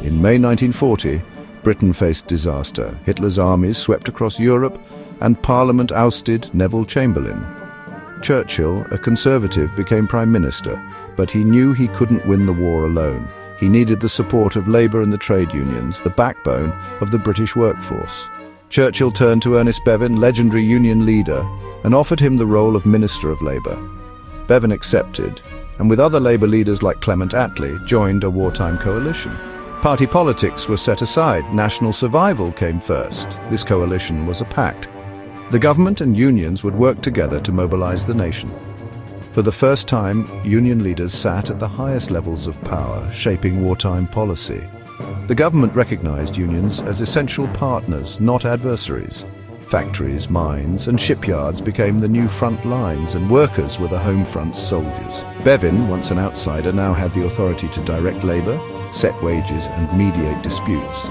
In May 1940, Britain faced disaster. Hitler's armies swept across Europe, and Parliament ousted Neville Chamberlain. Churchill, a conservative, became Prime Minister, but he knew he couldn't win the war alone. He needed the support of Labour and the trade unions, the backbone of the British workforce. Churchill turned to Ernest Bevin, legendary union leader, and offered him the role of Minister of Labour. Bevin accepted, and with other Labour leaders like Clement Attlee, joined a wartime coalition. Party politics were set aside. National survival came first. This coalition was a pact. The government and unions would work together to mobilise the nation. For the first time, union leaders sat at the highest levels of power, shaping wartime policy. The government recognised unions as essential partners, not adversaries. Factories, mines and shipyards became the new front lines, and workers were the home front soldiers. Bevin, once an outsider, now had the authority to direct labour, set wages and mediate disputes.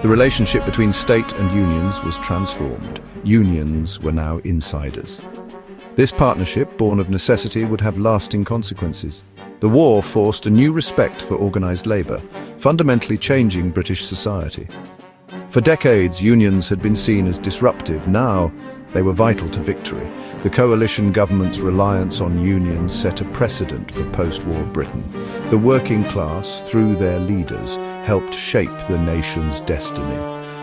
The relationship between state and unions was transformed. Unions were now insiders. This partnership, born of necessity, would have lasting consequences. The war forced a new respect for organised labour, fundamentally changing British society. For decades, unions had been seen as disruptive. Now, they were vital to victory. The coalition government's reliance on unions set a precedent for post-war Britain. The working class, through their leaders, helped shape the nation's destiny.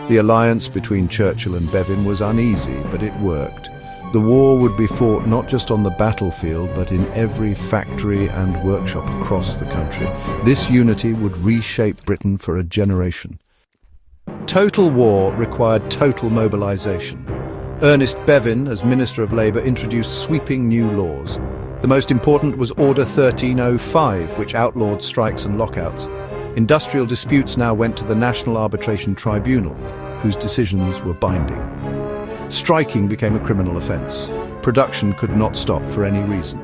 The alliance between Churchill and Bevin was uneasy, but it worked. The war would be fought not just on the battlefield, but in every factory and workshop across the country. This unity would reshape Britain for a generation. Total war required total mobilisation. Ernest Bevin, as Minister of Labour, introduced sweeping new laws. The most important was Order 1305, which outlawed strikes and lockouts. Industrial disputes now went to the National Arbitration Tribunal, whose decisions were binding. Striking became a criminal offence. Production could not stop for any reason.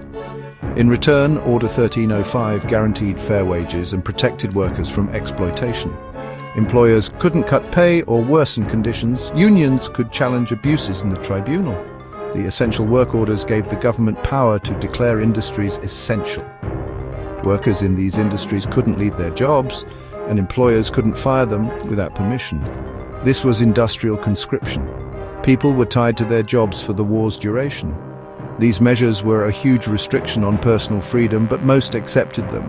In return, Order 1305 guaranteed fair wages and protected workers from exploitation. Employers couldn't cut pay or worsen conditions. Unions could challenge abuses in the tribunal. The essential work orders gave the government power to declare industries essential. Workers in these industries couldn't leave their jobs, and employers couldn't fire them without permission. This was industrial conscription. People were tied to their jobs for the war's duration. These measures were a huge restriction on personal freedom, but most accepted them.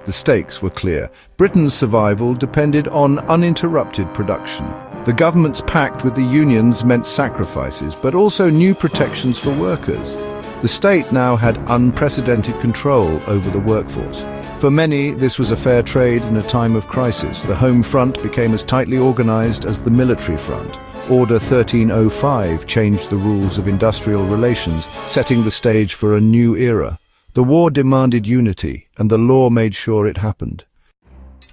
The stakes were clear. Britain's survival depended on uninterrupted production. The government's pact with the unions meant sacrifices, but also new protections for workers. The state now had unprecedented control over the workforce. For many, this was a fair trade in a time of crisis. The home front became as tightly organised as the military front. Order 1305 changed the rules of industrial relations, setting the stage for a new era. The war demanded unity, and the law made sure it happened.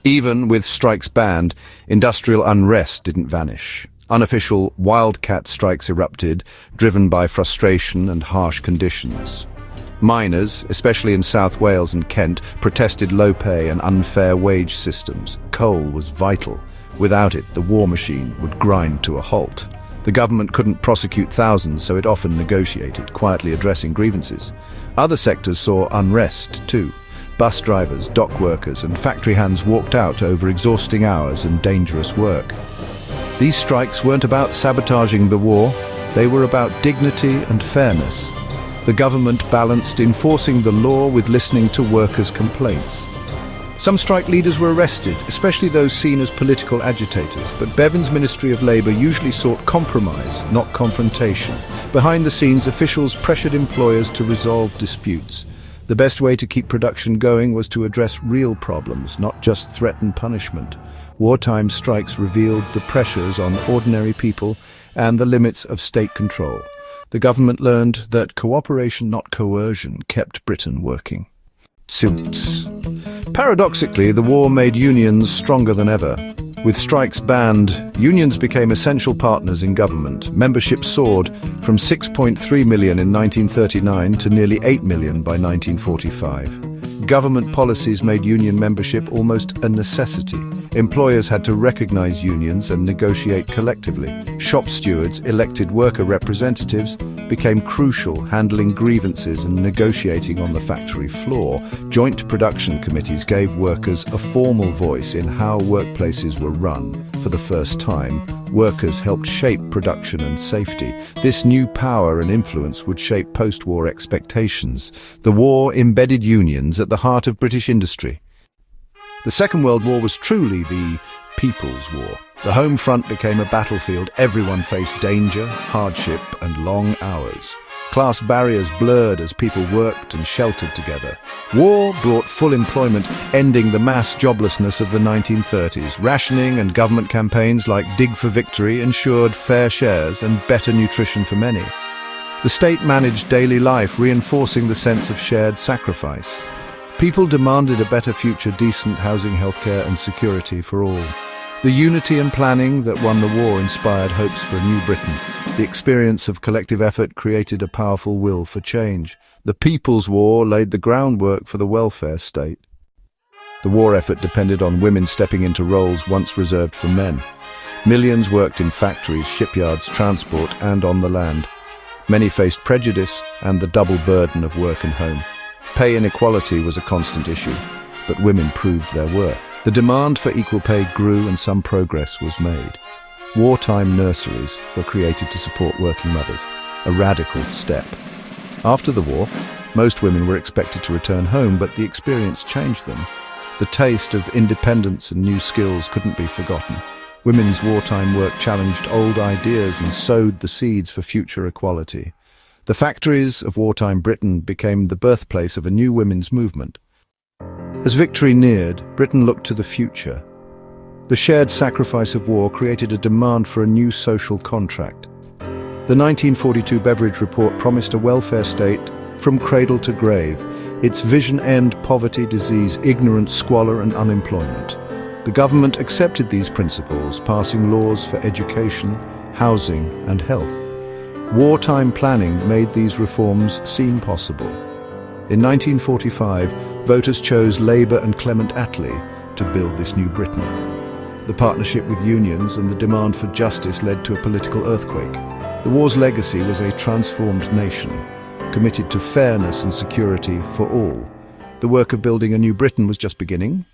Even with strikes banned, industrial unrest didn't vanish. Unofficial wildcat strikes erupted, driven by frustration and harsh conditions. Miners, especially in South Wales and Kent, protested low pay and unfair wage systems. Coal was vital. Without it, the war machine would grind to a halt. The government couldn't prosecute thousands, so it often negotiated, quietly addressing grievances. Other sectors saw unrest too. Bus drivers, dock workers and factory hands walked out over exhausting hours and dangerous work. These strikes weren't about sabotaging the war, they were about dignity and fairness. The government balanced enforcing the law with listening to workers' complaints. Some strike leaders were arrested, especially those seen as political agitators, but Bevin's Ministry of Labour usually sought compromise, not confrontation. Behind the scenes, officials pressured employers to resolve disputes. The best way to keep production going was to address real problems, not just threaten punishment. Wartime strikes revealed the pressures on ordinary people and the limits of state control. The government learned that cooperation, not coercion, kept Britain working. Suits. Paradoxically, the war made unions stronger than ever. With strikes banned, unions became essential partners in government. Membership soared from 6.3 million in 1939 to nearly 8 million by 1945. Government policies made union membership almost a necessity. Employers had to recognize unions and negotiate collectively. Shop stewards elected worker representatives, became crucial, handling grievances and negotiating on the factory floor. Joint production committees gave workers a formal voice in how workplaces were run. For the first time, workers helped shape production and safety. This new power and influence would shape post-war expectations. The war embedded unions at the heart of British industry. The Second World War was truly the People's War. The home front became a battlefield. Everyone faced danger, hardship, and long hours. Class barriers blurred as people worked and sheltered together. War brought full employment, ending the mass joblessness of the 1930s. Rationing and government campaigns like Dig for Victory ensured fair shares and better nutrition for many. The state managed daily life, reinforcing the sense of shared sacrifice. People demanded a better future, decent housing, healthcare, and security for all. The unity and planning that won the war inspired hopes for a new Britain. The experience of collective effort created a powerful will for change. The People's War laid the groundwork for the welfare state. The war effort depended on women stepping into roles once reserved for men. Millions worked in factories, shipyards, transport, and on the land. Many faced prejudice and the double burden of work and home. Pay inequality was a constant issue, but women proved their worth. The demand for equal pay grew and some progress was made. Wartime nurseries were created to support working mothers, a radical step. After the war, most women were expected to return home, but the experience changed them. The taste of independence and new skills couldn't be forgotten. Women's wartime work challenged old ideas and sowed the seeds for future equality. The factories of wartime Britain became the birthplace of a new women's movement. As victory neared, Britain looked to the future. The shared sacrifice of war created a demand for a new social contract. The 1942 Beveridge Report promised a welfare state from cradle to grave. Its vision end poverty, disease, ignorance, squalor, and unemployment. The government accepted these principles, passing laws for education, housing, and health. Wartime planning made these reforms seem possible. In 1945, voters chose Labour and Clement Attlee to build this new Britain. The partnership with unions and the demand for justice led to a political earthquake. The war's legacy was a transformed nation, committed to fairness and security for all. The work of building a new Britain was just beginning.